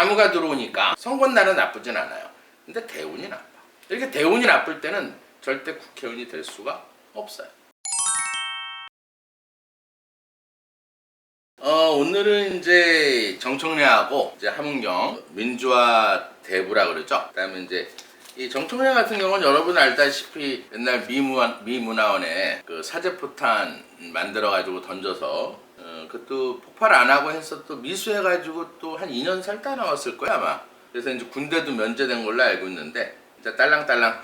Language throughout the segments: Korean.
나무가 들어오니까 선거날은 나쁘진 않아요. 근데 대운이 나빠. 이렇게 대운이 나쁠 때는 절대 국회의원이 될 수가 없어요. 오늘은 이제 정청래하고 이제 함은경 민주화 대부라 그러죠. 그다음에 이제 이 정청래 같은 경우는 여러분 알다시피 옛날 미문화원에 그 사제포탄 만들어가지고 던져서 그것도 폭발 안 하고 해서 또 미수해가지고 또 한 2년 살다 나왔을 거야 아마. 그래서 이제 군대도 면제된 걸로 알고 있는데 진짜 딸랑딸랑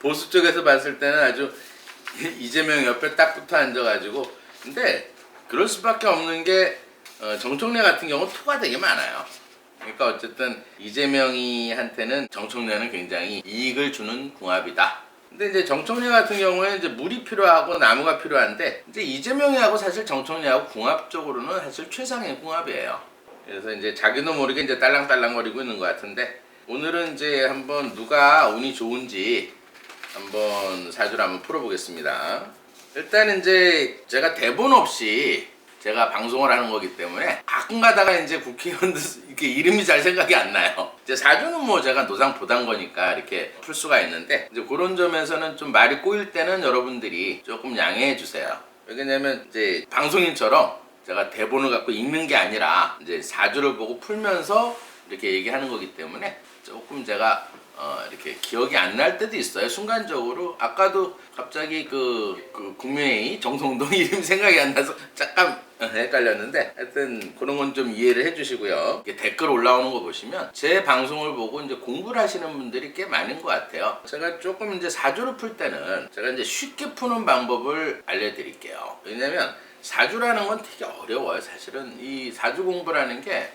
보수 쪽에서 봤을 때는 아주 이재명 옆에 딱 붙어 앉아가지고 근데 그럴 수밖에 없는 게 정청래 같은 경우는 토가 되게 많아요. 그러니까 어쨌든 이재명이한테는 정청래는 굉장히 이익을 주는 궁합이다. 근데 이제 정청래 같은 경우에 이제 물이 필요하고 나무가 필요한데 이제 이재명이하고 사실 정청래하고 궁합적으로는 사실 최상의 궁합이에요. 그래서 이제 자기도 모르게 이제 딸랑딸랑거리고 있는 것 같은데 오늘은 이제 한번 누가 운이 좋은지 한번 사주를 한번 풀어보겠습니다. 일단 이제 제가 대본 없이 제가 방송을 하는 거기 때문에 가끔 가다가 이제 국회의원들 이렇게 이름이 잘 생각이 안 나요. 이제 사주는 뭐 제가 노상 보단 거니까 이렇게 풀 수가 있는데 이제 그런 점에서는 좀 말이 꼬일 때는 여러분들이 조금 양해해 주세요. 왜냐면 이제 방송인처럼 제가 대본을 갖고 읽는 게 아니라 이제 사주를 보고 풀면서 이렇게 얘기하는 거기 때문에 조금 제가 이렇게 기억이 안 날 때도 있어요. 순간적으로 아까도 갑자기 그 국민회의 정성동 이름 생각이 안 나서 잠깐 헷갈렸는데 하여튼 그런 건 좀 이해를 해주시고요. 댓글 올라오는 거 보시면 제 방송을 보고 이제 공부를 하시는 분들이 꽤 많은 것 같아요. 제가 조금 이제 사주를 풀 때는 제가 이제 쉽게 푸는 방법을 알려드릴게요. 왜냐면 사주라는 건 되게 어려워요. 사실은 이 사주 공부라는 게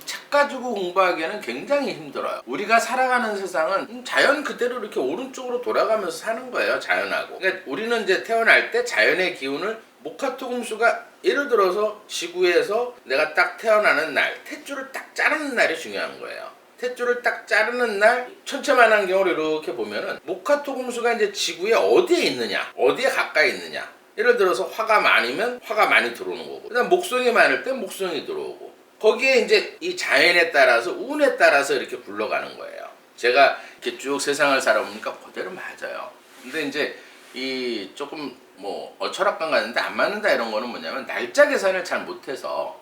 책 가지고 공부하기에는 굉장히 힘들어요. 우리가 살아가는 세상은 자연 그대로 이렇게 오른쪽으로 돌아가면서 사는 거예요. 자연하고. 그러니까 우리는 이제 태어날 때 자연의 기운을 목화토금수가 예를 들어서 지구에서 내가 딱 태어나는 날 탯줄을 딱 자르는 날이 중요한 거예요. 탯줄을 딱 자르는 날 천체만환경으로 이렇게 보면은 목화토금수가 이제 지구에 어디에 있느냐 어디에 가까이 있느냐 예를 들어서 화가 많으면 화가 많이 들어오는 거고 그다음 목성이 많을 때 목성이 들어오고 거기에 이제 이 자연에 따라서 운에 따라서 이렇게 굴러가는 거예요. 제가 이렇게 쭉 세상을 살아보니까 그대로 맞아요. 근데 이제 이 조금 뭐 철학관 가는데 안 맞는다 이런 거는 뭐냐면 날짜 계산을 잘 못해서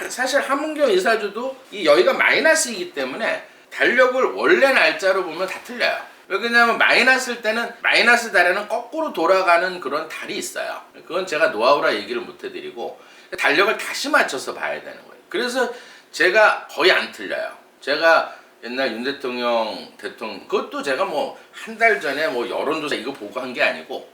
사실 함은경 이사주도 이 여기가 마이너스이기 때문에 달력을 원래 날짜로 보면 다 틀려요. 왜냐하면 마이너스일 때는 마이너스 달에는 거꾸로 돌아가는 그런 달이 있어요. 그건 제가 노하우라 얘기를 못 해드리고 달력을 다시 맞춰서 봐야 되는 거예요. 그래서 제가 거의 안 틀려요. 제가 옛날 윤 대통령 그것도 제가 뭐 한 달 전에 뭐 여론조사 이거 보고 한 게 아니고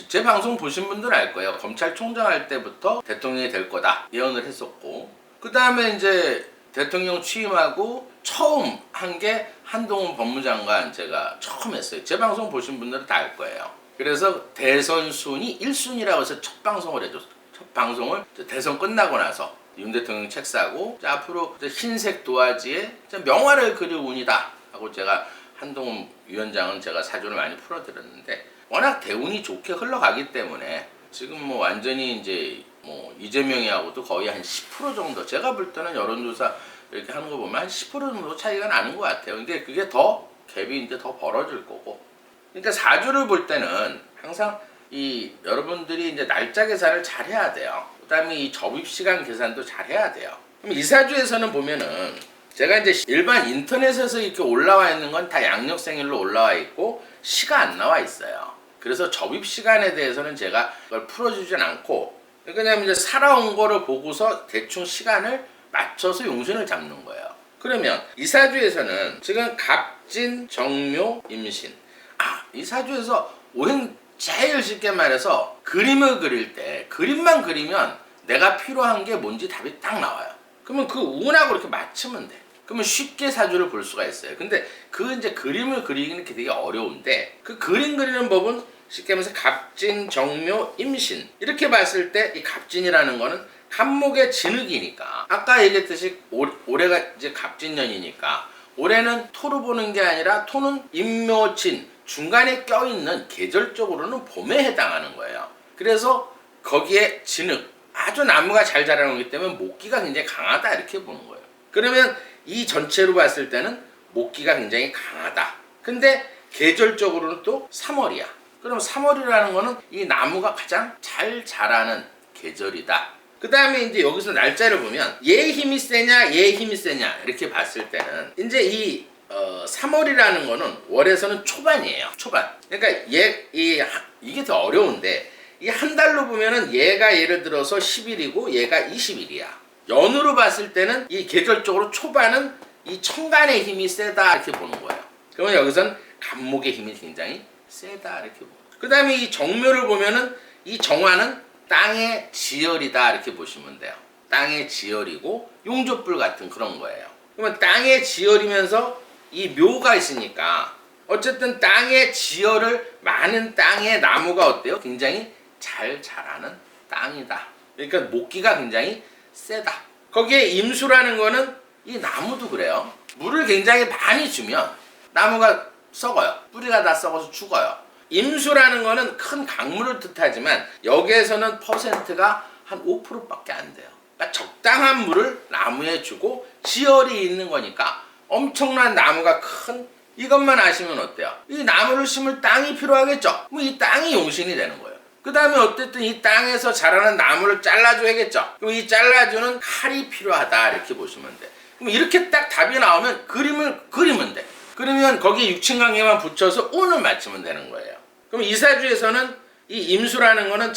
제 방송 보신 분들은 알 거예요. 검찰총장 할 때부터 대통령이 될 거다 예언을 했었고 그 다음에 이제 대통령 취임하고 처음 한 게 한동훈 법무장관 제가 처음 했어요. 제 방송 보신 분들은 다 알 거예요. 그래서 대선 순위 1순위라고 해서 첫 방송을 해줬어요. 첫 방송을 대선 끝나고 나서 윤 대통령 책 사고 앞으로 흰색 도화지에 명화를 그릴 운이다 하고 제가 한동훈 위원장은 제가 사주를 많이 풀어드렸는데 워낙 대운이 좋게 흘러가기 때문에 지금 뭐 완전히 이제 뭐 이재명이하고도 거의 한 10% 정도 제가 볼 때는 여론조사 이렇게 하는 거 보면 한 10% 정도 차이가 나는 것 같아요. 근데 그게 더 갭이 이제 더 벌어질 거고 그러니까 사주를 볼 때는 항상 이 여러분들이 이제 날짜 계산을 잘 해야 돼요. 그다음에 이 접입 시간 계산도 잘 해야 돼요. 그럼 이 사주에서는 보면은 제가 이제 일반 인터넷에서 이렇게 올라와 있는 건 다 양력생일로 올라와 있고 시가 안 나와 있어요. 그래서 접입 시간에 대해서는 제가 그걸 풀어주진 않고 왜냐면 이제 살아온 거를 보고서 대충 시간을 맞춰서 용신을 잡는 거예요. 그러면 이 사주에서는 지금 갑진, 정묘, 임신 이 사주에서 오행 제일 쉽게 말해서 그림을 그릴 때 그림만 그리면 내가 필요한 게 뭔지 답이 딱 나와요. 그러면 그 운하고 이렇게 맞추면 돼. 그러면 쉽게 사주를 볼 수가 있어요. 근데 그 이제 그림을 그리기는 되게 어려운데 그 그림 그리는 법은 쉽게 말해서 갑진, 정묘, 임신 이렇게 봤을 때 이 갑진이라는 거는 간목의 진흙이니까 아까 얘기했듯이 올해가 이제 갑진년이니까 올해는 토로 보는 게 아니라 토는 임묘진 중간에 껴있는 계절적으로는 봄에 해당하는 거예요. 그래서 거기에 진흙 아주 나무가 잘 자라는 때문에 목기가 굉장히 강하다 이렇게 보는 거예요. 그러면 이 전체로 봤을 때는 목기가 굉장히 강하다. 근데 계절적으로는 또 3월이야. 그럼 3월이라는 거는 이 나무가 가장 잘 자라는 계절이다. 그 다음에 이제 여기서 날짜를 보면 얘의 힘이 세냐 얘의 힘이 세냐 이렇게 봤을 때는 이제 이 3월이라는 거는 월에서는 초반이에요. 초반. 그러니까 이게 더 어려운데 이 한 달로 보면은 얘가 예를 들어서 10일이고 얘가 20일이야. 연으로 봤을 때는 이 계절적으로 초반은 이 천간의 힘이 세다 이렇게 보는 거예요. 그러면 여기선 간목의 힘이 굉장히 세다 이렇게 보고. 그 다음에 이 정묘를 보면은 이 정화는 땅의 지열이다 이렇게 보시면 돼요. 땅의 지열이고 용조불 같은 그런 거예요. 그러면 땅의 지열이면서 이 묘가 있으니까 어쨌든 땅의 지열을 많은 땅의 나무가 어때요? 굉장히 잘 자라는 땅이다. 그러니까 목기가 굉장히 세다. 거기에 임수라는 거는 이 나무도 그래요. 물을 굉장히 많이 주면 나무가 썩어요. 뿌리가 다 썩어서 죽어요. 임수라는 거는 큰 강물을 뜻하지만 여기에서는 퍼센트가 한 5%밖에 안 돼요. 그러니까 적당한 물을 나무에 주고 지열이 있는 거니까 엄청난 나무가 큰 이것만 아시면 어때요? 이 나무를 심을 땅이 필요하겠죠? 그럼 이 땅이 용신이 되는 거예요. 그 다음에 어쨌든 이 땅에서 자라는 나무를 잘라줘야겠죠? 그럼 이 잘라주는 칼이 필요하다 이렇게 보시면 돼. 그럼 이렇게 딱 답이 나오면 그림을 그리면 돼. 그러면 거기에 육친관계만 붙여서 운을 맞추면 되는 거예요. 그럼 이사주에서는 이 임수라는 거는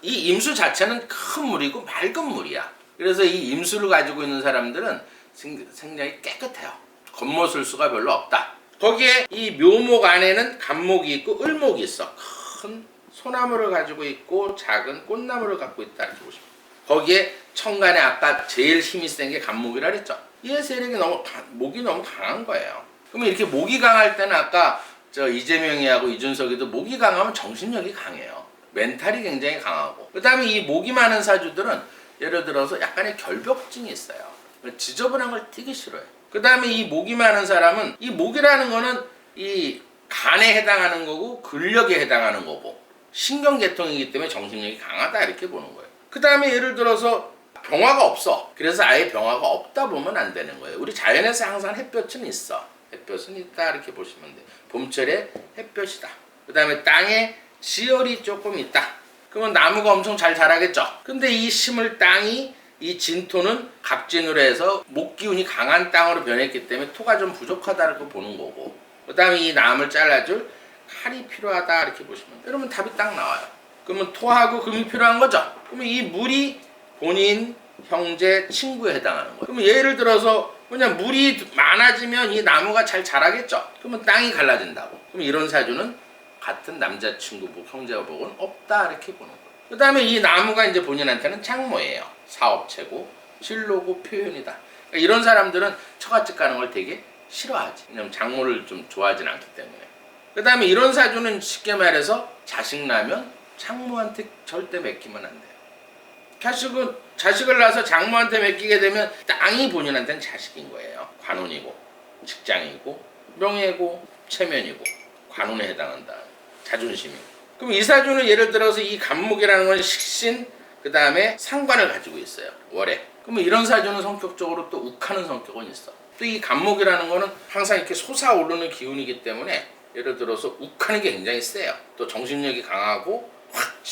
이 임수 자체는 큰 물이고 맑은 물이야. 그래서 이 임수를 가지고 있는 사람들은 생장이 깨끗해요. 겉모술수가 별로 없다. 거기에 이 묘목 안에는 간목이 있고 을목이 있어. 큰 소나무를 가지고 있고 작은 꽃나무를 갖고 있다 이렇게 보시면. 거기에 천간에 아까 제일 힘이 센 게 간목이라 그랬죠. 얘 세력이 목이 너무 강한 거예요. 그러면 이렇게 목이 강할 때는 아까 이재명이하고 이준석이도 목이 강하면 정신력이 강해요. 멘탈이 굉장히 강하고. 그 다음에 이 목이 많은 사주들은 예를 들어서 약간의 결벽증이 있어요. 지저분한 걸 되게 싫어해요. 그 다음에 이 목이 많은 사람은 이 목이라는 거는 이 간에 해당하는 거고 근력에 해당하는 거고 신경계통이기 때문에 정신력이 강하다 이렇게 보는 거예요. 그 다음에 예를 들어서 병화가 없어. 그래서 아예 병화가 없다 보면 안 되는 거예요. 우리 자연에서 항상 햇볕은 있어. 햇볕은 있다 이렇게 보시면 돼요. 봄철에 햇볕이다. 그 다음에 땅에 지열이 조금 있다. 그러면 나무가 엄청 잘 자라겠죠. 근데 이 심을 땅이 이 진토는 갑진으로 해서 목기운이 강한 땅으로 변했기 때문에 토가 좀 부족하다고 보는 거고, 그 다음에 이 나무를 잘라줄 칼이 필요하다 이렇게 보시면 돼요. 그러면 답이 딱 나와요. 그러면 토하고 금이 필요한 거죠. 그러면 이 물이 본인, 형제, 친구에 해당하는 거예요. 그러면 예를 들어서 그냥 물이 많아지면 이 나무가 잘 자라겠죠. 그러면 땅이 갈라진다고. 그럼 이런 사주는 같은 남자친구 복, 형제가 복은 없다 이렇게 보는 거예요. 그 다음에 이 나무가 이제 본인한테는 장모예요. 사업체고 진로고 표현이다. 그러니까 이런 사람들은 처갓집 가는 걸 되게 싫어하지. 왜냐면 장모를 좀 좋아하진 않기 때문에. 그 다음에 이런 사주는 쉽게 말해서 자식 나면 장모한테 절대 맡기면 안 돼요. 자식을 낳아서 장모한테 맡기게 되면 땅이 본인한테는 자식인 거예요. 관운이고 직장이고 명예고 체면이고 관운에 해당한다. 자존심이고. 그럼 이 사주는 예를 들어서 이 간목이라는 건 식신 그 다음에 상관을 가지고 있어요. 월에. 그러면 이런 사주는 성격적으로 또 욱하는 성격은 있어. 또 이 간목이라는 거는 항상 이렇게 솟아오르는 기운이기 때문에 예를 들어서 욱하는 게 굉장히 세요. 또 정신력이 강하고 확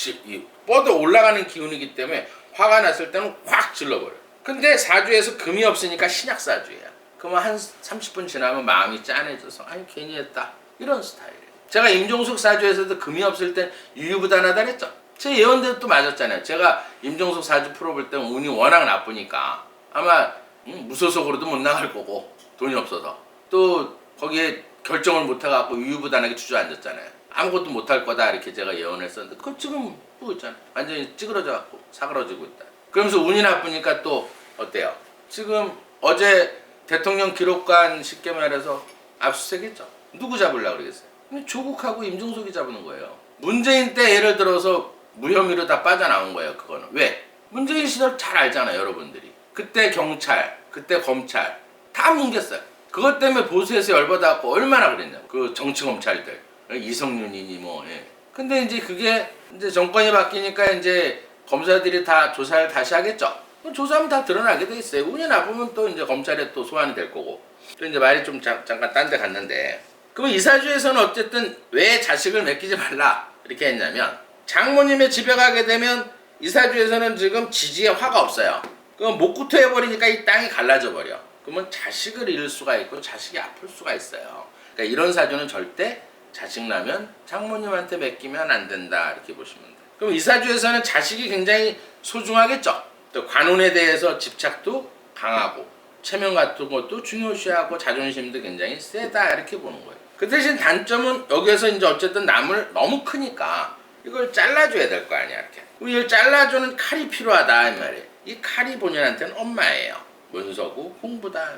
뻗어 올라가는 기운이기 때문에 화가 났을 때는 확 질러버려요. 근데 사주에서 금이 없으니까 신약사주예요. 그러면 한 30분 지나면 마음이 짠해져서 아니 괜히 했다 이런 스타일이에요. 제가 임종숙 사주에서도 금이 없을 땐 유유부단하다 그랬죠. 제 예언대로 또 맞았잖아요. 제가 임종숙 사주 풀어볼 때 운이 워낙 나쁘니까 아마 무소속으로도 못 나갈 거고 돈이 없어서 또 거기에 결정을 못 해갖고 유유부단하게 주저앉았잖아요. 아무것도 못할 거다 이렇게 제가 예언했었는데 그거 지금 보고 있잖아요. 완전히 찌그러져갖고 사그러지고 있다. 그러면서 운이 나쁘니까 또 어때요? 지금 어제 대통령 기록관 쉽게 말해서 압수수색했죠. 누구 잡으려고 그러겠어요? 조국하고 임종석이 잡는 거예요. 문재인 때 예를 들어서 무혐의로 다 빠져나온 거예요. 그거는 왜? 문재인 시절 잘 알잖아요. 여러분들이 그때 경찰 그때 검찰 다 뭉갰어요. 그것 때문에 보수에서 열받아갖고 얼마나 그랬냐고. 그 정치검찰들 이성윤이니 뭐. 예. 근데 이제 그게 이제 정권이 바뀌니까 이제 검사들이 다 조사를 다시 하겠죠. 그럼 조사하면 다 드러나게 돼 있어요. 운이 나쁘면 또 이제 검찰에 또 소환이 될 거고. 또 이제 말이 좀 잠깐 딴 데 갔는데, 그럼 이사주에서는 어쨌든 왜 자식을 맡기지 말라 이렇게 했냐면, 장모님의 집에 가게 되면 이사주에서는 지금 지지에 화가 없어요. 그럼 목구토 해버리니까 이 땅이 갈라져 버려. 그러면 자식을 잃을 수가 있고 자식이 아플 수가 있어요. 그러니까 이런 사주는 절대 자식 나면 장모님한테 맡기면 안 된다 이렇게 보시면 돼요. 그럼 이사주에서는 자식이 굉장히 소중하겠죠. 또 관운에 대해서 집착도 강하고 체면 같은 것도 중요시하고 자존심도 굉장히 세다 이렇게 보는 거예요. 그 대신 단점은 여기에서 이제 어쨌든 나무를 너무 크니까 이걸 잘라줘야 될 거 아니야 이렇게. 이걸 잘라주는 칼이 필요하다 이 말이에요. 이 칼이 본인한테는 엄마예요. 문서고 공부다.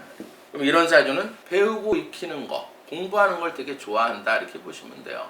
그럼 이런 사주는 배우고 익히는 거, 공부하는 걸 되게 좋아한다 이렇게 보시면 돼요.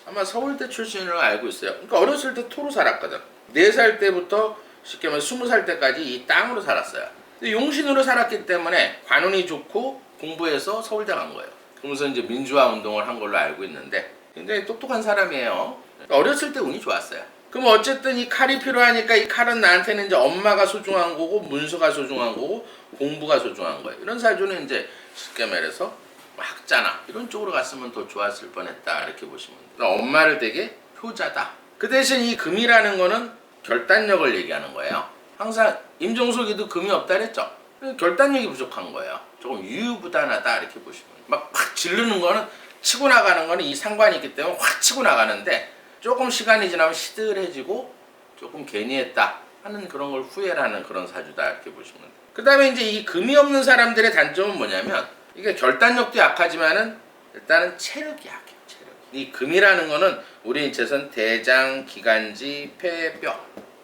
아마 서울대 출신으로 알고 있어요. 그러니까 어렸을 때 토로 살았거든. 4살 때부터 쉽게 말해 20살 때까지 이 땅으로 살았어요. 근데 용신으로 살았기 때문에 관운이 좋고 공부해서 서울대 간 거예요. 그러면서 이제 민주화 운동을 한 걸로 알고 있는데 굉장히 똑똑한 사람이에요. 그러니까 어렸을 때 운이 좋았어요. 그럼 어쨌든 이 칼이 필요하니까 이 칼은 나한테는 이제 엄마가 소중한 거고 문서가 소중한 거고 공부가 소중한 거예요. 이런 사주는 이제 쉽게 말해서 학자나 이런 쪽으로 갔으면 더 좋았을 뻔했다 이렇게 보시면 돼요. 그러니까 엄마를 되게 효자다. 그 대신 이 금이라는 거는 결단력을 얘기하는 거예요. 항상 임종석이도 금이 없다 그랬죠. 결단력이 부족한 거예요. 조금 유유부단하다 이렇게 보시면 돼요. 막 확 지르는 거는 치고 나가는 거는 이 상관이 있기 때문에 확 치고 나가는데 조금 시간이 지나면 시들해지고 조금 괜히 했다 하는 그런 걸 후회를 하는 그런 사주다 이렇게 보시면 돼요. 그 다음에 이제 이 금이 없는 사람들의 단점은 뭐냐면 이게 결단력도 약하지만은 일단은 체력이 약해요. 체력. 이 금이라는 거는 우리 재선 대장, 기관지, 폐, 뼈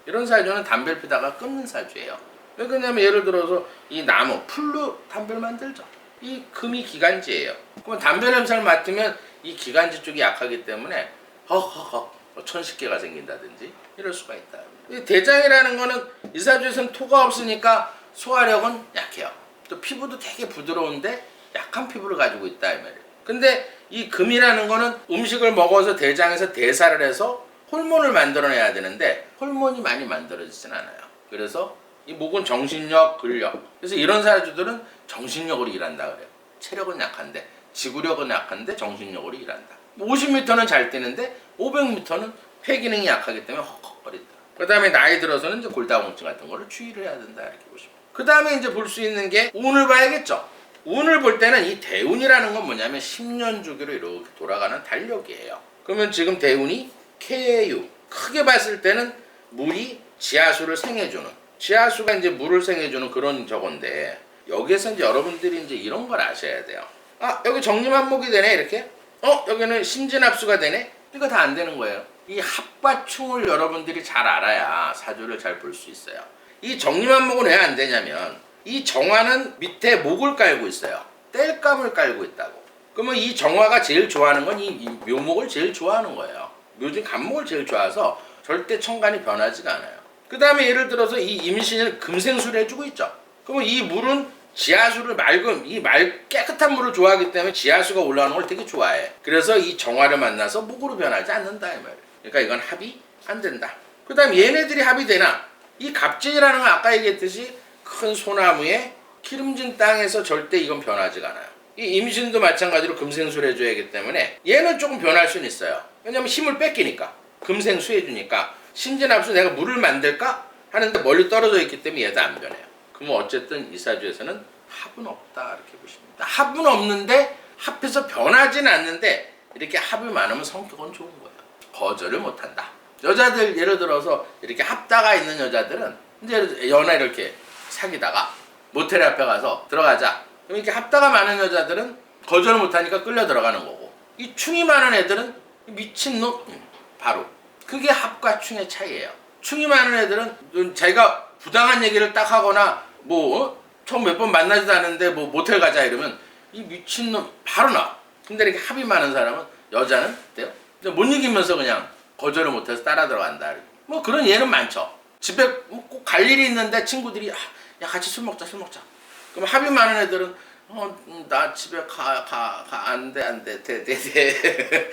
이런 사주는 담배를 피다가 끊는 사주예요. 왜 그러냐면 예를 들어서 이 나무, 풀로 담배를 만들죠. 이 금이 기관지예요. 그러면 담배 냄새를 맡으면 이 기관지 쪽이 약하기 때문에 천식계가 생긴다든지 이럴 수가 있다. 이 대장이라는 거는 이 사주에서는 토가 없으니까 소화력은 약해요. 또 피부도 되게 부드러운데 약한 피부를 가지고 있다 이 말이에요. 근데 이 금이라는 거는 음식을 먹어서 대장에서 대사를 해서 호르몬을 만들어내야 되는데 호르몬이 많이 만들어지진 않아요. 그래서 이 목은 정신력, 근력. 그래서 이런 사주들은 정신력으로 일한다 그래요. 체력은 약한데 지구력은 약한데 정신력으로 일한다. 50m는 잘 뛰는데 500m는 폐 기능이 약하기 때문에 헉헉거린다. 그 다음에 나이 들어서는 이제 골다공증 같은 거를 주의를 해야 된다 이렇게 보시면. 그 다음에 이제 볼 수 있는 게 운을 봐야겠죠. 운을 볼 때는 이 대운이라는 건 뭐냐면 10년 주기로 이렇게 돌아가는 달력이에요. 그러면 지금 대운이 K유. 크게 봤을 때는 물이 지하수를 생해주는. 지하수가 이제 물을 생해주는 그런 저건데 여기에서 이제 여러분들이 이제 이런 걸 아셔야 돼요. 아 여기 정림한목이 되네 이렇게. 여기는 신진합수가 되네. 이거 다 안 되는 거예요. 이 합과 충을 여러분들이 잘 알아야 사주를 잘 볼 수 있어요. 이 정림한목은 왜 안 되냐면 이 정화는 밑에 목을 깔고 있어요. 땔감을 깔고 있다고. 그러면 이 정화가 제일 좋아하는 건 이 묘목을 제일 좋아하는 거예요. 묘진 간목을 제일 좋아해서 절대 천간이 변하지가 않아요. 그 다음에 예를 들어서 이 임신을 금생수를 해주고 있죠. 그러면 이 물은 지하수를 깨끗한 물을 좋아하기 때문에 지하수가 올라오는 걸 되게 좋아해. 그래서 이 정화를 만나서 목으로 변하지 않는다 이 말이에요. 그러니까 이건 합이 안 된다. 그 다음 얘네들이 합이 되나? 이 갑진이라는 건 아까 얘기했듯이 큰 소나무에 기름진 땅에서 절대 이건 변하지가 않아요. 이 임신도 마찬가지로 금생수를 해줘야 하기 때문에 얘는 조금 변할 수는 있어요. 왜냐면 힘을 뺏기니까 금생수 해주니까 신진합수 내가 물을 만들까? 하는데 멀리 떨어져 있기 때문에 얘도 안 변해요. 그러면 어쨌든 이 사주에서는 합은 없다 이렇게 보십니다. 합은 없는데 합해서 변하지는 않는데 이렇게 합이 많으면 성격은 좋은 거예요. 거절을 못한다. 여자들 예를 들어서 이렇게 합다가 있는 여자들은 이제 연애 이렇게 사귀다가 모텔 앞에 가서 들어가자. 그럼 이렇게 합다가 많은 여자들은 거절을 못하니까 끌려 들어가는 거고 이 충이 많은 애들은 미친놈 바로 그게 합과 충의 차이예요. 충이 많은 애들은 자기가 부당한 얘기를 딱 하거나 처음 몇 번 만나지도 않는데 모텔 가자 이러면 이 미친놈 바로 나와. 근데 이렇게 합이 많은 사람은 여자는 어때요? 못 이기면서 그냥 거절을 못해서 따라 들어간다. 그런 예는 많죠. 집에 꼭 갈 일이 있는데 친구들이 야 같이 술 먹자. 그럼 합이 많은 애들은 나 집에 안 돼 돼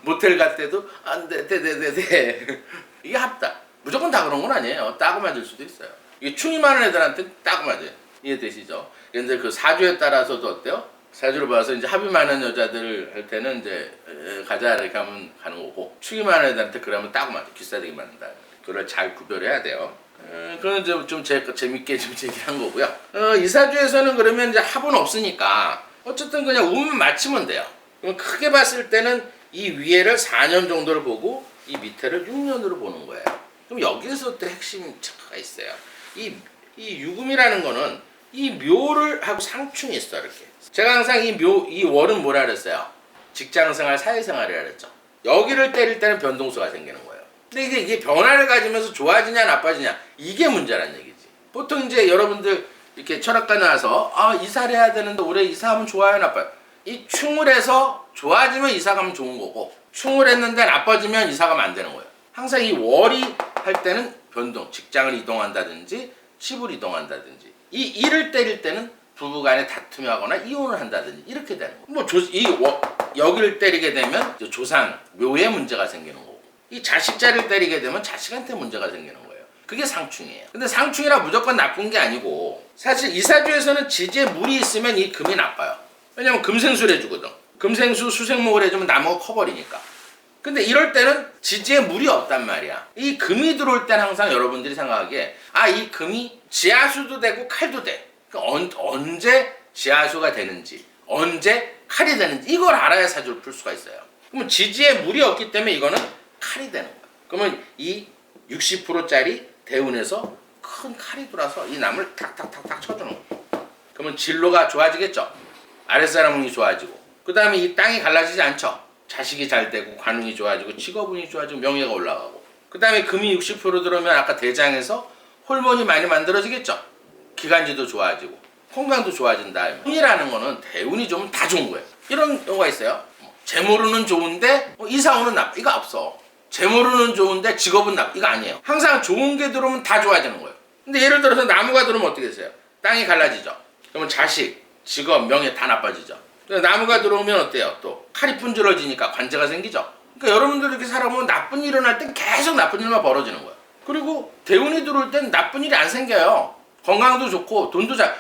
모텔 갈 때도 안 돼 돼 이게 합다. 무조건 다 그런 건 아니에요. 따고 맞을 수도 있어요. 이게 충이 많은 애들한테 따고 맞아요. 이해되시죠? 근데 그 사주에 따라서도 어때요? 사주를 봐서 이제 합이 많은 여자들 할 때는 이제 가자 이렇게 하면 가는 거고, 충이 많은 애들한테 그러면 따고 맞아. 귀싸대기 맞는다. 그걸 잘 구별해야 돼요. 그건 이제 좀 재밌게 좀 얘기한 거고요. 이 사주에서는 그러면 이제 합은 없으니까 어쨌든 그냥 운만 맞추면 돼요. 그럼 크게 봤을 때는 이 위에를 4년 정도를 보고 이 밑에를 6년으로 보는 거예요. 그럼 여기에서 또 핵심 차가 있어요. 이 유금이라는 거는 이 묘를 하고 상충이 있어 이렇게. 제가 항상 이 월은 뭐라 그랬어요? 직장생활, 사회생활이라 그랬죠. 여기를 때릴 때는 변동수가 생기는 거예요. 근데 이게 변화를 가지면서 좋아지냐 나빠지냐 이게 문제란 얘기지. 보통 이제 여러분들 이렇게 철학과 나와서 이사를 해야 되는데 올해 이사하면 좋아요 나빠요? 이 충을 해서 좋아지면 이사 가면 좋은 거고, 충을 했는데 나빠지면 이사 가면 안 되는 거예요. 항상 이 월이 할 때는 변동, 직장을 이동한다든지 집을 이동한다든지, 이 일을 때릴 때는 부부간에 다툼이 하거나 이혼을 한다든지 이렇게 되는 거예요. 여기를 때리게 되면 조상, 묘에 문제가 생기는 거고, 이 자식자를 때리게 되면 자식한테 문제가 생기는 거예요. 그게 상충이에요. 근데 상충이라 무조건 나쁜 게 아니고, 사실 이 사주에서는 지지에 물이 있으면 이 금이 나빠요. 왜냐면 금생수를 해주거든. 금생수 수생목을 해주면 나무가 커버리니까. 근데 이럴 때는 지지에 물이 없단 말이야. 이 금이 들어올 때는 항상 여러분들이 생각하기에 이 금이 지하수도 되고 칼도 돼. 그러니까 언제 지하수가 되는지, 언제 칼이 되는지 이걸 알아야 사주를 풀 수가 있어요. 그러면 지지에 물이 없기 때문에 이거는 칼이 되는 거야. 그러면 이 60%짜리 대운에서 큰 칼이 돌아서 이 나무를 탁탁탁탁 쳐주는 거야. 그러면 진로가 좋아지겠죠. 아랫사람 운이 좋아지고, 그 다음에 이 땅이 갈라지지 않죠. 자식이 잘 되고, 관운이 좋아지고, 직업운이 좋아지고, 명예가 올라가고, 그 다음에 금이 60% 들어오면 아까 대장에서 호르몬이 많이 만들어지겠죠. 기관지도 좋아지고 건강도 좋아진다. 운이라는 거는 대운이 좋으면 다 좋은 거예요. 이런 경우가 있어요. 재물운은 좋은데 이사운은 나빠. 이거 없어. 재물운은 좋은데 직업은 나빠. 이거 아니에요. 항상 좋은 게 들어오면 다 좋아지는 거예요. 근데 예를 들어서 나무가 들어오면 어떻게 됐어요? 땅이 갈라지죠. 그러면 자식, 직업, 명예 다 나빠지죠. 나무가 들어오면 어때요? 또 칼이 분질러지니까 관제가 생기죠. 그러니까 여러분들 이렇게 살아보면 나쁜 일이 일어날 땐 계속 나쁜 일만 벌어지는 거예요. 그리고 대운이 들어올 땐 나쁜 일이 안 생겨요. 건강도 좋고 돈도 잘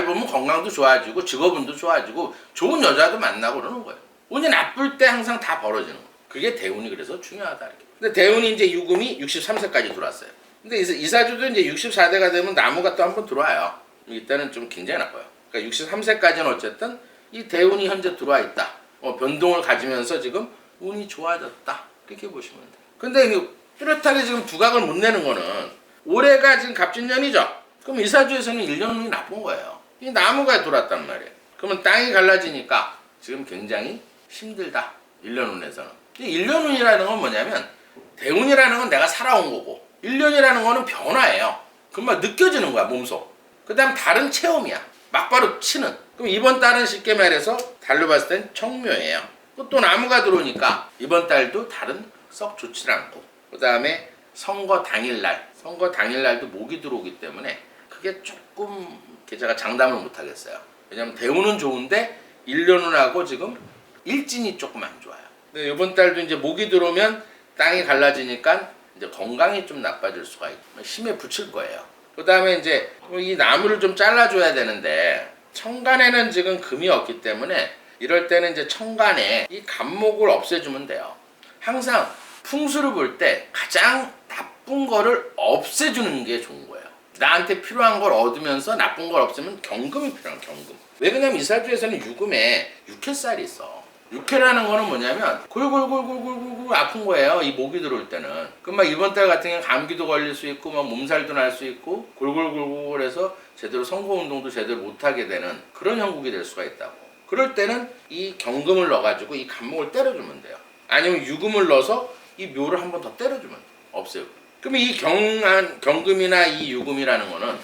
벌면 건강도 좋아지고 직업운도 좋아지고 좋은 여자도 만나고 그러는 거예요. 운이 나쁠 때 항상 다 벌어지는 거예요. 그게 대운이 그래서 중요하다 이렇게. 근데 대운이 이제 유금이 63세까지 들어왔어요. 근데 이사주도 이제 64세가 되면 나무가 또 한 번 들어와요. 이때는 좀 굉장히 나빠요. 그러니까 63세까지는 어쨌든 이 대운이 현재 들어와 있다. 변동을 가지면서 지금 운이 좋아졌다. 이렇게 보시면 돼요. 근데 뚜렷하게 지금 두각을 못 내는 거는 올해가 지금 갑진년이죠. 그럼 이 사주에서는 1년 운이 나쁜 거예요. 이 나무가 돌았단 말이에요. 그러면 땅이 갈라지니까 지금 굉장히 힘들다. 1년 운에서는. 이 1년 운이라는 건 뭐냐면 대운이라는 건 내가 살아온 거고 1년이라는 거는 변화예요. 그만 느껴지는 거야 몸속. 그 다음 달은 체험이야. 막바로 치는. 그럼 이번 달은 쉽게 말해서 달로 봤을 땐 청묘예요. 또 나무가 들어오니까 이번 달도 달은 썩 좋지 않고, 그 다음에 선거 당일날도 목이 들어오기 때문에 그게 조금 제가 장담을 못 하겠어요. 왜냐면 대운은 좋은데 1년운하고 지금 일진이 조금 안 좋아요. 근데 이번 달도 이제 목이 들어오면 땅이 갈라지니까 이제 건강이 좀 나빠질 수가 있고 힘에 붙일 거예요. 그 다음에 이제 이 나무를 좀 잘라줘야 되는데 천간에는 지금 금이 없기 때문에 이럴 때는 이제 천간에 이 간목을 없애주면 돼요. 항상 풍수를 볼 때 가장 나쁜 거를 없애주는 게 좋은 거예요. 나한테 필요한 걸 얻으면서 나쁜 걸 없애면 경금이 필요한 경금. 왜 그러냐면 이 사주에서는 유금에 육회살이 있어. 육회라는 거는 뭐냐면 골골골골골골 아픈 거예요. 이 목이 들어올 때는. 그럼 막 이번 달 같은 경우는 감기도 걸릴 수 있고 막 몸살도 날 수 있고 골골골골 해서 제대로 선거운동도 제대로 못하게 되는 그런 형국이 될 수가 있다고. 그럴 때는 이 경금을 넣어가지고 이 간목을 때려주면 돼요. 아니면 유금을 넣어서 이 묘를 한 번 더 때려주면 돼요. 없애고. 그럼 이 경금이나 이 유금이라는 거는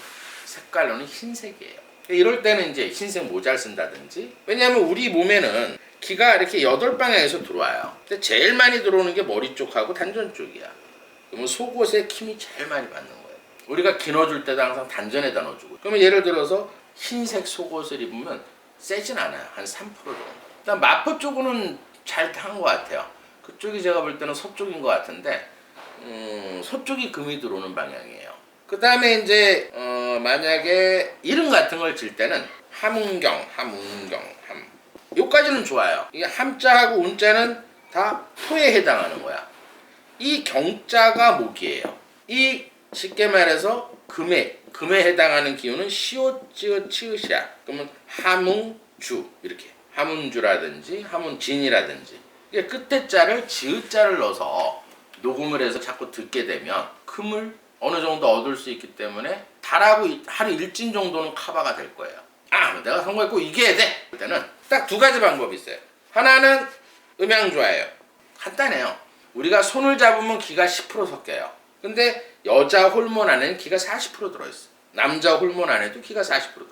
색깔로는 흰색이에요. 이럴 때는 이제 흰색 모자를 쓴다든지. 왜냐하면 우리 몸에는 기가 이렇게 8방향에서 들어와요. 근데 제일 많이 들어오는 게 머리 쪽하고 단전 쪽이야. 그러면 속옷에 힘이 제일 많이 받는 거예요. 우리가 기 넣어줄 때도 항상 단전에다 넣어주고. 그러면 예를 들어서 흰색 속옷을 입으면 세진 않아요. 한 3% 정도. 일단 마포 쪽은 잘 탄 것 같아요. 그쪽이 제가 볼 때는 서쪽인 것 같은데 서쪽이 금이 들어오는 방향이에요. 그 다음에 이제 만약에 이름 같은 걸 질 때는 함운경, 요까지는 좋아요. 이 함자하고 운자는 다 토에 해당하는 거야. 이 경자가 목이에요. 이 쉽게 말해서 금에 해당하는 기운은 시옷, 찌읒, 치읓이야. 그러면 함운주 이렇게 함운주라든지 함운진이라든지 이게 끝에 자를 지읒자를 넣어서 녹음을 해서 자꾸 듣게 되면 금을 어느 정도 얻을 수 있기 때문에 달하고 하루 일진 정도는 커버가 될 거예요. 내가 선거에 꼭 이겨야 돼! 그럴 때는 딱 두 가지 방법이 있어요. 하나는 음양조화예요. 간단해요. 우리가 손을 잡으면 기가 10% 섞여요. 근데 여자 호르몬 안에는 기가 40% 들어있어. 남자 호르몬 안에도 기가 40% 들어.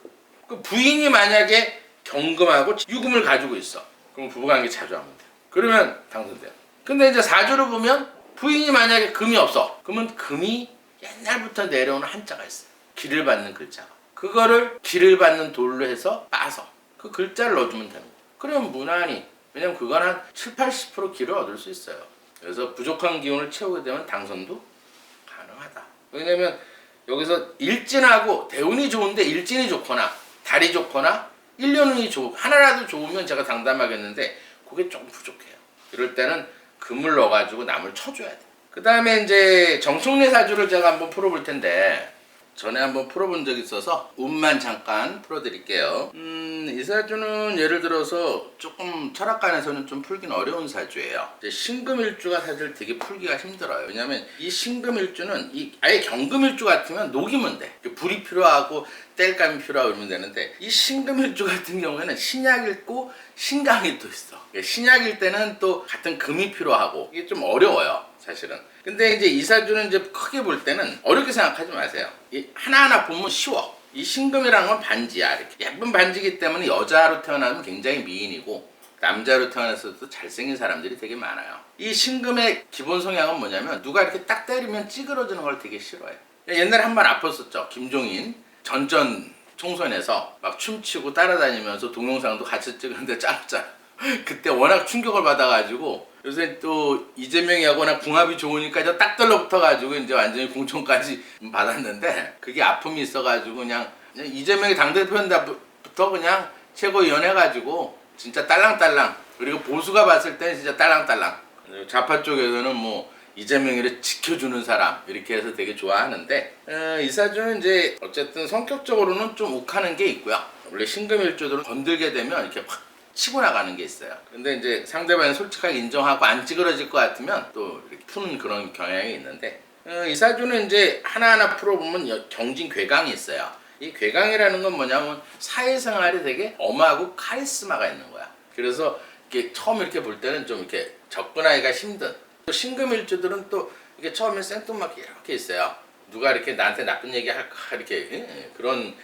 그 부인이 만약에 경금하고 유금을 가지고 있어. 그럼 부부관계 자주 하면 돼요. 그러면 당선돼요. 근데 이제 사주를 보면 부인이 만약에 금이 없어. 그러면 금이 옛날부터 내려오는 한자가 있어요. 기를 받는 글자가. 그거를 기를 받는 돌로 해서 빠서 그 글자를 넣어주면 되는 거예요. 그러면 무난히, 왜냐면 그건 한 70-80% 기를 얻을 수 있어요. 그래서 부족한 기운을 채우게 되면 당선도 가능하다. 왜냐면 여기서 일진하고 대운이 좋은데 일진이 좋거나 달이 좋거나 일년운이 하나라도 좋으면 제가 장담하겠는데 그게 좀 부족해요. 이럴 때는 금을 넣어가지고 남을 쳐줘야 돼. 그 다음에 이제 정청래 사주를 제가 한번 풀어볼 텐데 전에 한번 풀어본 적이 있어서 운만 잠깐 풀어드릴게요. 이 사주는 예를 들어서 조금 철학관에서는 좀 풀긴 어려운 사주예요. 이제 신금일주가 사실 되게 풀기가 힘들어요. 왜냐면 이 신금일주는 아예 경금일주 같으면 녹이면 돼. 불이 필요하고 땔감이 필요하고 이러면 되는데 이 신금일주 같은 경우에는 신약이 있고 신강이 또 있어. 신약일 때는 또 같은 금이 필요하고 이게 좀 어려워요. 사실은. 근데 이제 이 사주는 이제 크게 볼 때는 어렵게 생각하지 마세요. 하나하나 보면 쉬워. 이 신금이라는 건 반지야. 이렇게 예쁜 반지이기 때문에 여자로 태어나면 굉장히 미인이고 남자로 태어났어도 잘생긴 사람들이 되게 많아요. 이 신금의 기본 성향은 뭐냐면 누가 이렇게 딱 때리면 찌그러지는 걸 되게 싫어해요. 옛날에 한 번 아팠었죠. 김종인 전전 총선에서 막 춤추고 따라다니면서 동영상도 같이 찍었는데 짧잖아. 그때 워낙 충격을 받아가지고 요새 또 이재명이 하거나 궁합이 좋으니까 이제 딱 달라붙어가지고 이제 완전히 공천까지 받았는데 그게 아픔이 있어가지고 그냥 이재명이 당대표부터 그냥 최고위원 해가지고 진짜 딸랑딸랑. 그리고 보수가 봤을 때는 진짜 딸랑딸랑. 좌파 쪽에서는 뭐 이재명이를 지켜주는 사람 이렇게 해서 되게 좋아하는데 이 사주는 이제 어쨌든 성격적으로는 좀 욱하는 게 있고요. 원래 신금일주들은 건들게 되면 이렇게 확 치고 나가는 게 있어요. 근데 이제 상대방이 솔직하게 인정하고 안 찌그러질 것 같으면 또 이렇게 푸는 그런 경향이 있는데 이 사주는 이제 하나하나 풀어보면 경진 괴강이 있어요. 이 괴강이라는 건 뭐냐면 사회생활이 되게 엄하고 카리스마가 있는 거야. 그래서 이렇게 처음 이렇게 볼 때는 좀 이렇게 접근하기가 힘든. 또 신금일주들은 또 이게 처음에 생뚱맞게 이렇게 있어요. 누가 이렇게 나한테 나쁜 얘기 할까 이렇게 그런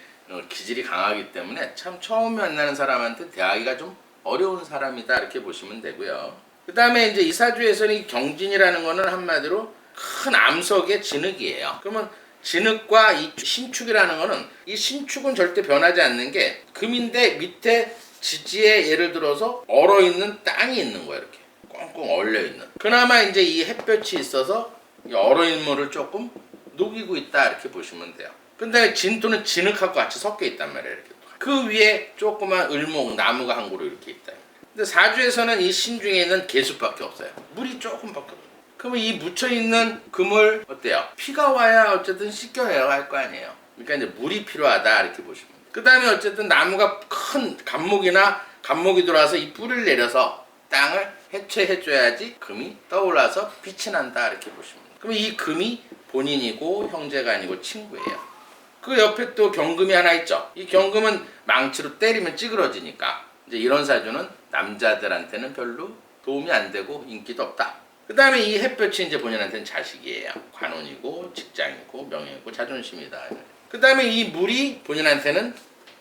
기질이 강하기 때문에 참 처음 만나는 사람한테 대하기가 좀 어려운 사람이다 이렇게 보시면 되고요. 그 다음에 이제 이 사주에서는 이 경진이라는 거는 한마디로 큰 암석의 진흙이에요. 그러면 진흙과 이 신축이라는 거는 이 신축은 절대 변하지 않는 게 금인데 밑에 지지에 예를 들어서 얼어있는 땅이 있는 거예요. 이렇게 꽁꽁 얼려있는. 그나마 이제 이 햇볕이 있어서 이 얼어있는 를 조금 녹이고 있다 이렇게 보시면 돼요. 근데 진토는 진흙하고 같이 섞여 있단 말이에요. 이렇게. 그 위에 조그만 을목, 나무가 한 그루 이렇게 있다. 근데 사주에서는 이 신중에 있는 개수밖에 없어요. 물이 조금밖에 없어요. 그러면 이 묻혀있는 금을 어때요? 피가 와야 어쨌든 씻겨내야 할 거 아니에요. 그러니까 이제 물이 필요하다 이렇게 보시면 돼요. 그 다음에 어쨌든 나무가 큰 감목이 들어와서 이 뿌리를 내려서 땅을 해체해줘야지 금이 떠올라서 빛이 난다 이렇게 보시면 돼요. 그러면 이 금이 본인이고 형제가 아니고 친구예요. 그 옆에 또 경금이 하나 있죠. 이 경금은 망치로 때리면 찌그러지니까 이제 이런 사주는 남자들한테는 별로 도움이 안 되고 인기도 없다. 그 다음에 이 햇볕이 이제 본인한테는 자식이에요. 관운이고 직장이고 명예고 자존심이다. 그 다음에 이 물이 본인한테는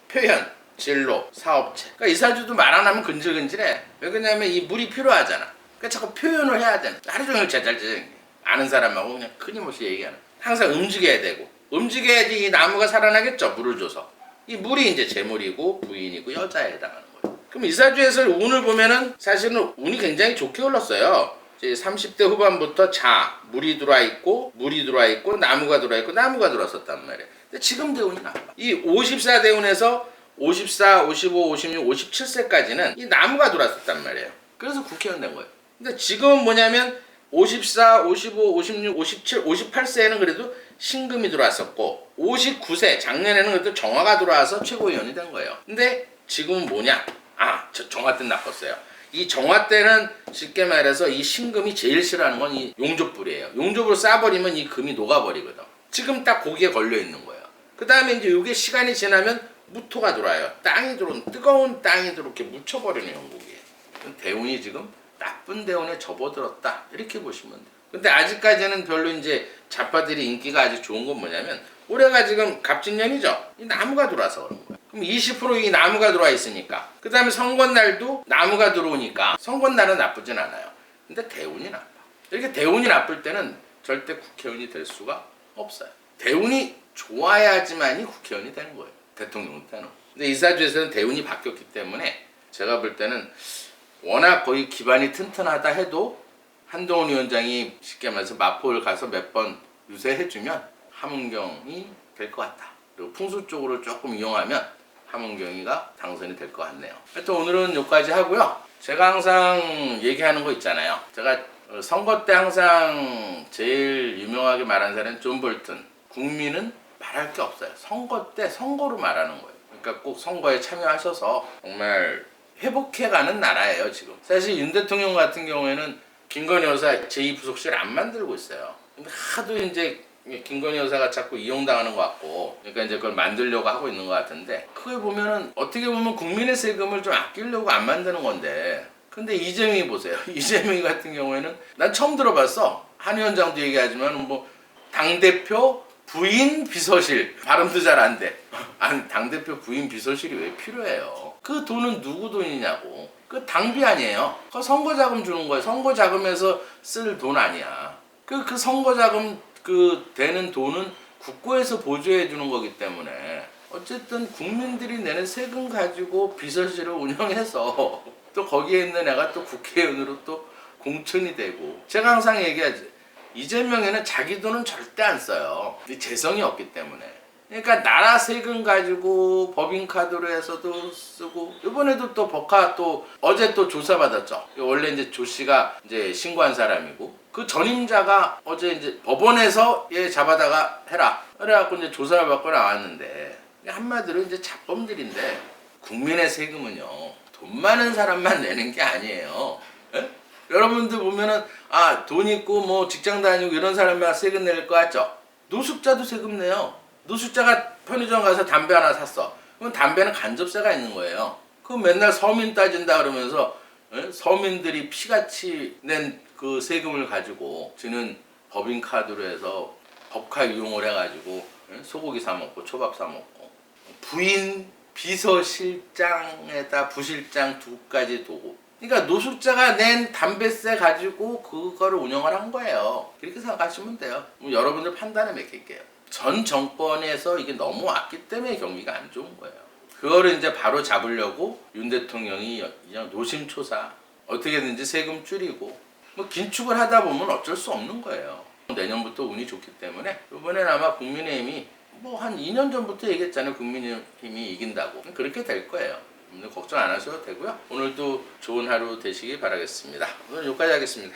표현, 진로, 사업체. 그러니까 이 사주도 말 안 하면 근질근질해. 왜 그러냐면 이 물이 필요하잖아. 그러니까 자꾸 표현을 해야 돼. 하루 종일 짜잘짜잘 아는 사람하고 그냥 끊임없이 얘기하는. 항상 움직여야 되고. 움직여야지 이 나무가 살아나겠죠. 물을 줘서. 이 물이 이제 재물이고 부인이고 여자에 해당하는 거예요. 그럼 이 사주에서 운을 보면은 사실은 운이 굉장히 좋게 흘렀어요. 이제 30대 후반부터 물이 들어와 있고 나무가 들어왔었단 말이에요. 근데 지금 대운이 나빠. 이 54대운에서 54, 55, 56, 57세까지는 이 나무가 들어왔었단 말이에요. 그래서 국회의원 된 거예요. 근데 지금은 뭐냐면 54, 55, 56, 57, 58세에는 그래도 신금이 들어왔었고 59세 작년에는 그래도 정화가 들어와서 최고위원이 된 거예요. 근데 지금은 뭐냐? 정화 때는 나빴어요. 이 정화 때는 쉽게 말해서 이 신금이 제일 싫어하는 건 이 용접불이에요. 용접을 쏴버리면 이 금이 녹아버리거든. 지금 딱 거기에 걸려 있는 거예요. 그 다음에 이제 이게 시간이 지나면 무토가 들어와요. 뜨거운 땅이 이렇게 묻혀버리는 형국이에요. 대운이 지금 나쁜 대운에 접어들었다 이렇게 보시면 돼요. 근데 아직까지는 별로 이제 좌파들이 인기가 아직 좋은 건 뭐냐면 올해가 지금 갑진년이죠. 이 나무가 들어와서 그런 거예요. 그럼 20%이 나무가 들어와 있으니까 그 다음에 선거날도 나무가 들어오니까 선거날은 나쁘진 않아요. 근데 대운이 나빠. 이렇게 대운이 나쁠 때는 절대 국회의원이 될 수가 없어요. 대운이 좋아야지만이 국회의원이 되는 거예요. 대통령 때는. 근데 이사주에서는 대운이 바뀌었기 때문에 제가 볼 때는 워낙 거의 기반이 튼튼하다 해도 한동훈 위원장이 쉽게 말해서 마포를 가서 몇 번 유세해주면 함은경이 될 것 같다. 그리고 풍수 쪽으로 조금 이용하면 함은경이가 당선이 될 것 같네요. 하여튼 오늘은 여기까지 하고요. 제가 항상 얘기하는 거 있잖아요. 제가 선거 때 항상 제일 유명하게 말하는 사람은 존 볼튼. 국민은 말할 게 없어요. 선거 때 선거로 말하는 거예요. 그러니까 꼭 선거에 참여하셔서 정말 회복해가는 나라예요 지금. 사실 윤 대통령 같은 경우에는 김건희 여사 제2부속실 안 만들고 있어요. 근데 하도 이제 김건희 여사가 자꾸 이용당하는 것 같고, 그러니까 이제 그걸 만들려고 하고 있는 것 같은데, 그걸 보면은 어떻게 보면 국민의 세금을 좀 아끼려고 안 만드는 건데, 근데 이재명이 보세요. 이재명 같은 경우에는 난 처음 들어봤어. 한 위원장도 얘기하지만 뭐 당대표 부인 비서실 발음도 잘 안 돼. 아니 당대표 부인 비서실이 왜 필요해요? 그 돈은 누구 돈이냐고. 그 당비 아니에요. 그 선거자금 주는 거예요. 선거자금에서 쓸 돈 아니야. 그 선거자금 되는 돈은 국고에서 보조해 주는 거기 때문에 어쨌든 국민들이 내는 세금 가지고 비서실을 운영해서 또 거기에 있는 애가 또 국회의원으로 또 공천이 되고, 제가 항상 얘기하지, 이재명에는 자기 돈은 절대 안 써요. 재성이 없기 때문에. 그러니까 나라 세금 가지고 법인카드로 해서도 쓰고, 이번에도 또 법카 또 어제 또 조사받았죠. 원래 이제 조 씨가 이제 신고한 사람이고, 그 전임자가 어제 이제 법원에서 얘 잡아다가 해라. 그래갖고 이제 조사를 받고 나왔는데, 한마디로 이제 잡범들인데, 국민의 세금은요, 돈 많은 사람만 내는 게 아니에요. 에? 여러분들 보면은 돈 있고 뭐 직장 다니고 이런 사람만 세금 낼 거 같죠? 노숙자도 세금 내요. 노숙자가 편의점 가서 담배 하나 샀어. 그럼 담배는 간접세가 있는 거예요. 그럼 맨날 서민 따진다 그러면서 서민들이 피같이 낸 그 세금을 가지고 지는 법인카드로 해서 법카 이용을 해가지고 소고기 사 먹고 초밥 사 먹고, 부인 비서실장에다 부실장 두까지 두고, 그러니까 노숙자가 낸 담배세 가지고 그거를 운영을 한 거예요. 그렇게 생각하시면 돼요. 여러분들 판단에 맡길게요. 전 정권에서 이게 너무 왔기 때문에 경기가 안 좋은 거예요. 그거를 이제 바로 잡으려고 윤 대통령이 그냥 노심초사 어떻게든지 세금 줄이고 뭐 긴축을 하다 보면 어쩔 수 없는 거예요. 내년부터 운이 좋기 때문에 이번엔 아마 국민의힘이 뭐 한 2년 전부터 얘기했잖아요. 국민의힘이 이긴다고. 그렇게 될 거예요. 걱정 안 하셔도 되고요. 오늘도 좋은 하루 되시기 바라겠습니다. 오늘 여기까지 하겠습니다.